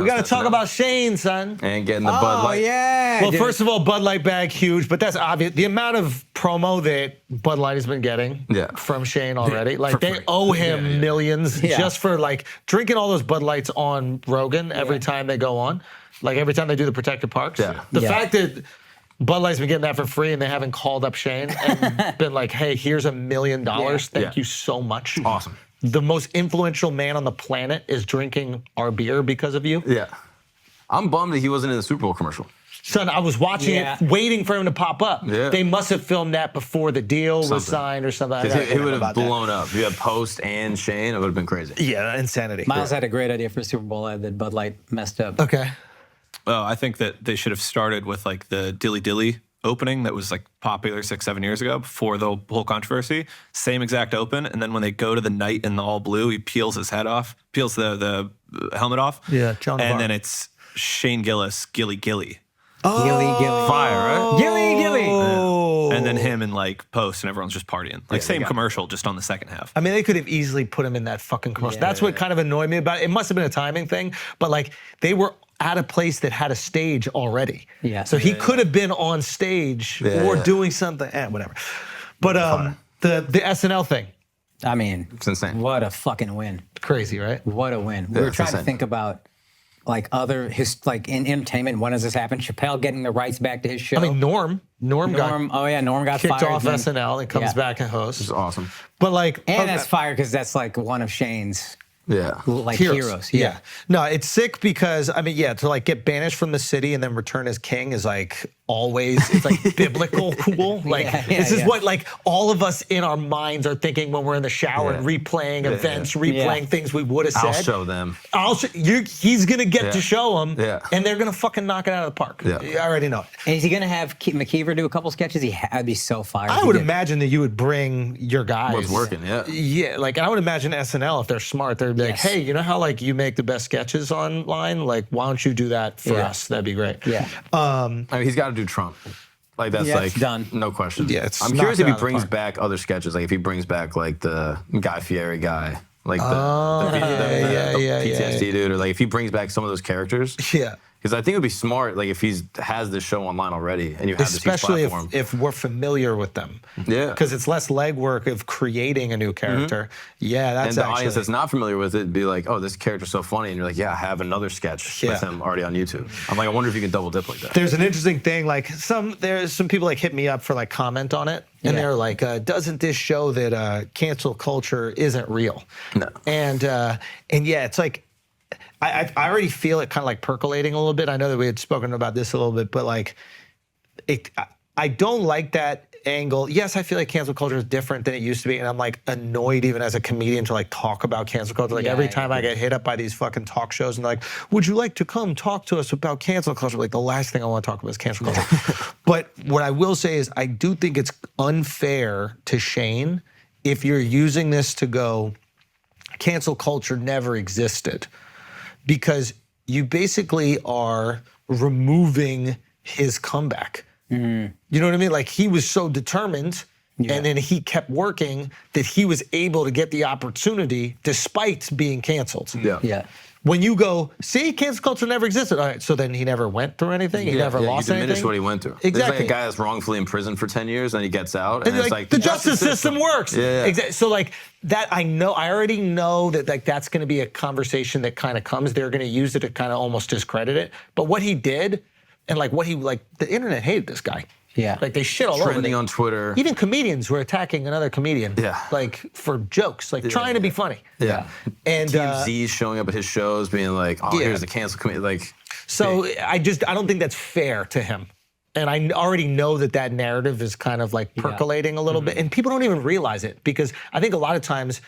We got to talk about Shane, son. And getting the Bud Light. Oh, yeah. Well, first of all, Bud Light bag, huge, but that's obvious. The amount of promo that Bud Light has been getting from Shane already, like they owe him millions just for like drinking all those Bud Lights on Rogan every time they go on, like every time they do the protected parks. The fact that Bud Light's been getting that for free and they haven't called up Shane and been like, hey, here's $1 million. Thank you so much. Awesome. The most influential man on the planet is drinking our beer because of you. Yeah. I'm bummed that he wasn't in the Super Bowl commercial. Son, I was watching it, waiting for him to pop up. They must have filmed that before the deal was signed or something. It would have blown up. If you had Post and Shane, it would have been crazy. Yeah, insanity. Miles had a great idea for a Super Bowl ad that Bud Light messed up. Okay. Oh, I think that they should have started with like the Dilly Dilly opening that was like popular 6-7 years ago before the whole controversy. Same exact open, and then when they go to the knight in the all blue, he peels his head off, peels the helmet off. Yeah, John and Navarro. then it's Shane Gillis, Gilly Gilly. Oh, Gilly. Fire, right? Gilly, Gilly. And then him and like Post and everyone's just partying. Like same commercial, just on the second half. I mean, they could have easily put him in that fucking commercial. That's what kind of annoyed me about it. It must have been a timing thing, but like they were at a place that had a stage already. Yeah. So he could have been on stage or doing something, whatever. But the SNL thing. I mean, It's insane. what a fucking win. Crazy, right? What a win. We were it's trying to insane. think about like like in entertainment, when does this happen? Chappelle getting the rights back to his show. I mean, Norm Norm got kicked fired. off then- SNL and comes back and hosts. It's awesome. But like, And that's fired because that's like one of Shane's Yeah. like heroes. Yeah. No, it's sick because I mean, to like get banished from the city and then return as king is like always it's like biblical cool. Like this is what like all of us in our minds are thinking when we're in the shower and replaying events, replaying things we would have said. I'll show them. He's gonna get to show them, and they're gonna fucking knock it out of the park. Yeah. I already know it. And is he gonna have McKeever do a couple sketches? I'd be so fired. I would imagine that you would bring your guys. What's working, Yeah, like I would imagine SNL, if they're smart, they'd be like, hey, you know how like you make the best sketches online? Like, why don't you do that for us? That'd be great. Yeah. I mean, he's got to do Trump. Like that's like done. No question. Yeah, it's I'm curious if he knocked it out of the brings park. back other sketches. Like if he brings back like the Guy Fieri guy, like the PTSD dude, or like if he brings back some of those characters. Yeah. Because I think it would be smart, like if he has this show online already, and you have Especially this huge platform. if we're familiar with them. Yeah. Because it's less legwork of creating a new character. Yeah, that's and the actually. audience that's not familiar with it be like, oh, this character's so funny, and you're like, yeah, I have another sketch with him already on YouTube. I'm like, I wonder if you can double dip like that. There's an interesting thing, like there's some people like hit me up for like comment on it, and they're like, doesn't this show that cancel culture isn't real? No. And yeah, it's like, I already feel it kind of like percolating a little bit. I know that we had spoken about this a little bit, but like, I don't like that angle. Yes, I feel like cancel culture is different than it used to be, and I'm like annoyed even as a comedian to like talk about cancel culture. Like every time I get hit up by these fucking talk shows and like, would you like to come talk to us about cancel culture? Like the last thing I want to talk about is cancel culture. But what I will say is I do think it's unfair to Shane if you're using this to go, cancel culture never existed. Because you basically are removing his comeback. You know what I mean? Like he was so determined and then he kept working that he was able to get the opportunity despite being canceled. Yeah. When you go, see, cancel culture never existed. All right, so then he never went through anything? He never lost you diminish anything? what he went through. Exactly. There's like a guy that's wrongfully in prison for 10 years and he gets out. And it's like the justice system works. Yeah. Exactly. So like that, I already know that like that's going to be a conversation that kind of comes. They're going to use it to kind of almost discredit it. But what he did, and like the internet hated this guy. Yeah. Like they shit all over trending him. on Twitter. Even comedians were attacking another comedian. Yeah. Like for jokes, like trying to be funny. Yeah. And TMZ's showing up at his shows being like, oh, here's the cancel committee. Like, so I don't think that's fair to him. And I already know that narrative is kind of like percolating a little bit. And people don't even realize it because I think a lot of times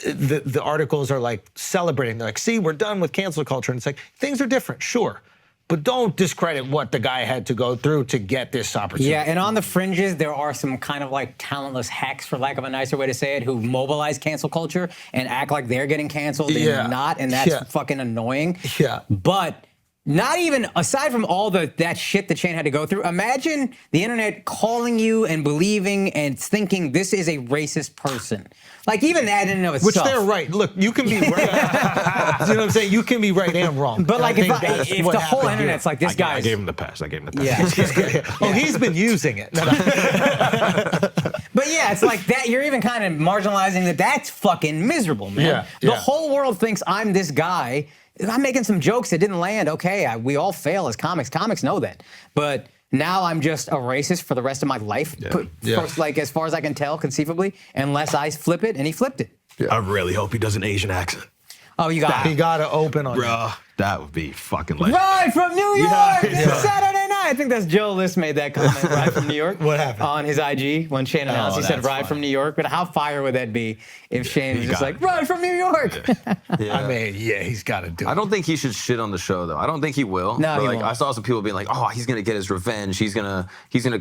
the articles are like celebrating. They're like, see, we're done with cancel culture. And it's like, things are different, sure. But don't discredit what the guy had to go through to get this opportunity. Yeah, and on the fringes, there are some kind of like talentless hacks, for lack of a nicer way to say it, who mobilize cancel culture and act like they're getting canceled and you're not, and that's fucking annoying. Yeah. But Not even, aside from all that shit that Shane had to go through, imagine the internet calling you and believing and thinking this is a racist person. Like, even that in and of itself. Which they're right. Look, you can be right. You know what I'm saying? You can be right and wrong. But, And like, I think if the whole internet's like, this guy. I gave him the pass. I gave him the pass. Yeah. Oh, he's been using it. No, no. But yeah, it's like that. You're even kind of marginalizing that. That's fucking miserable, man. Yeah, The yeah. whole world thinks I'm this guy. I'm making some jokes that didn't land. Okay, we all fail as comics. Comics know that. But now I'm just a racist for the rest of my life. Yeah. Like, as far as I can tell, conceivably, unless I flip it, and he flipped it. I really hope he does an Asian accent. Oh, you got He it. got to open on Bruh, that would be fucking legendary. Right from New York. Yeah. It's Saturday night. I think that's Joe List made that comment. Right from New York. What happened? On his IG when Shane announced, he said that's "Ride funny. from New York." But how fire would that be if Shane was he just got like it. "Ride from New York"? Yeah. I mean, yeah, he's got to do it. I don't think he should shit on the show though. I don't think he will. No, but, he like won't. I saw some people being like, "Oh, he's gonna get his revenge. He's gonna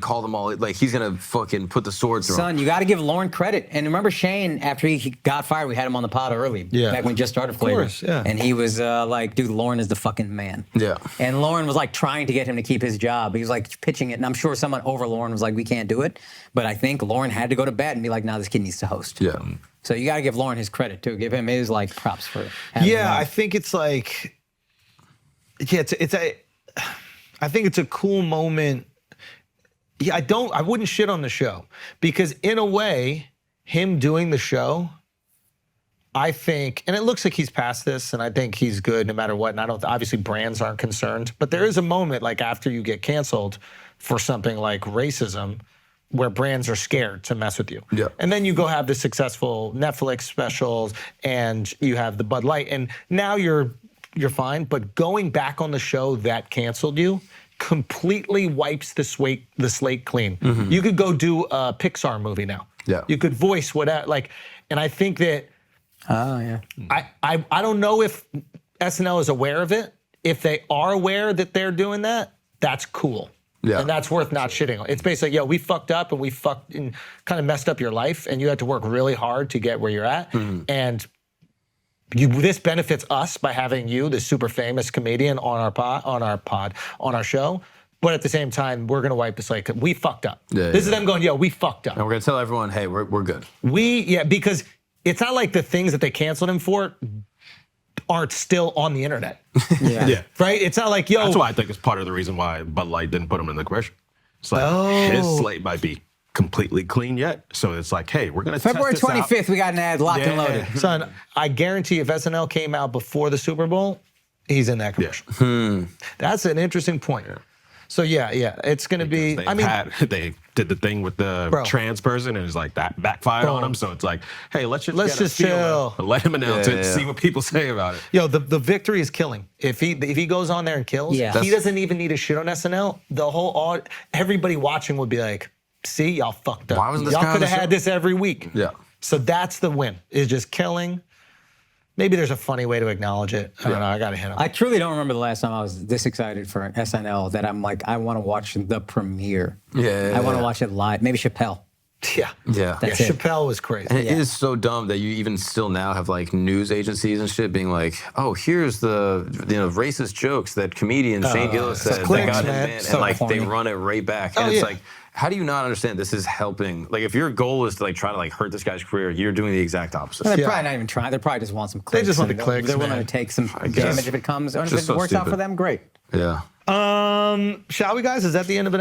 call them all. Like he's gonna fucking put the sword through 'em." Son, you got to give Lauren credit. And remember Shane, after he got fired, we had him on the pod early. Yeah. Back when he just started Flavor. course, yeah. And he was like, dude, Lauren is the fucking man. Yeah. And Lauren was like trying to get him to keep his job. He was like pitching it. And I'm sure someone over Lauren was like, we can't do it. But I think Lauren had to go to bat and be like, nah, this kid needs to host. Yeah. So you got to give Lauren his credit too. Give him his like props for having him Yeah, on. I think it's like, yeah, I think it's a cool moment. Yeah, I wouldn't shit on the show because in a way, him doing the show, I think, and it looks like he's past this, and I think he's good no matter what. And obviously brands aren't concerned, but there is a moment like after you get canceled for something like racism where brands are scared to mess with you. Yeah. And then you go have the successful Netflix specials and you have the Budlight, and now you're fine, but going back on the show that canceled you completely wipes the slate clean. You could go do a Pixar movie now. Yeah. You could voice whatever, and I think that Oh, yeah. I don't know if SNL is aware of it. If they are aware that they're doing that, that's cool. Yeah. And that's worth not shitting on. It's basically, yo, we fucked up and we fucked and kind of messed up your life and you had to work really hard to get where you're at. And this benefits us by having you, this super famous comedian, on our show. But at the same time, we're gonna wipe the slate. We fucked up. This is them going, yo, we fucked up. And we're gonna tell everyone, hey, we're good. Because it's not like the things that they canceled him for aren't still on the internet. Yeah. Yeah. Right? It's not like, yo. That's why I think it's part of the reason why Budlight didn't put him in the question. It's like his slate might be completely clean yet. So it's like, hey, we're gonna February test this out. 25th, we got an ad locked and loaded. Son, I guarantee if SNL came out before the Super Bowl, he's in that commercial. That's an interesting point. So yeah, it's gonna be. They did the thing with the trans person, and it's like that backfired on him. So it's like, hey, let's just get a just feel chill. and let him announce it, see what people say about it. Yo, the victory is killing. If he goes on there and kills, Yeah. he doesn't even need a shit on SNL. Everybody watching would be like, see, y'all fucked up. Why wasn't this y'all guy on could the have had show? this every week. Yeah. So that's the win. Is just killing. Maybe there's a funny way to acknowledge it. I don't know. I gotta hit him. I truly don't remember the last time I was this excited for an SNL that I'm like, I want to watch the premiere. Yeah. I want to watch it live. Maybe Chappelle. Yeah. Yeah. That's Yeah, it. Chappelle was crazy. And it is so dumb that you even still now have like news agencies and shit being like, oh, here's the racist jokes that comedian Shane Gillis said clicks, that got him man. in, So and like corny. they run it right back. And Oh, it's yeah. like, how do you not understand this is helping? Like if your goal is to like try to like hurt this guy's career, you're doing the exact opposite. They're probably not even trying. They probably just want some clicks. just want and the clicks, They're willing man. to take some guess. damage if it comes. And if Just it so works out for stupid. them, great. Yeah. Shall we, guys? Is that the end of an episode?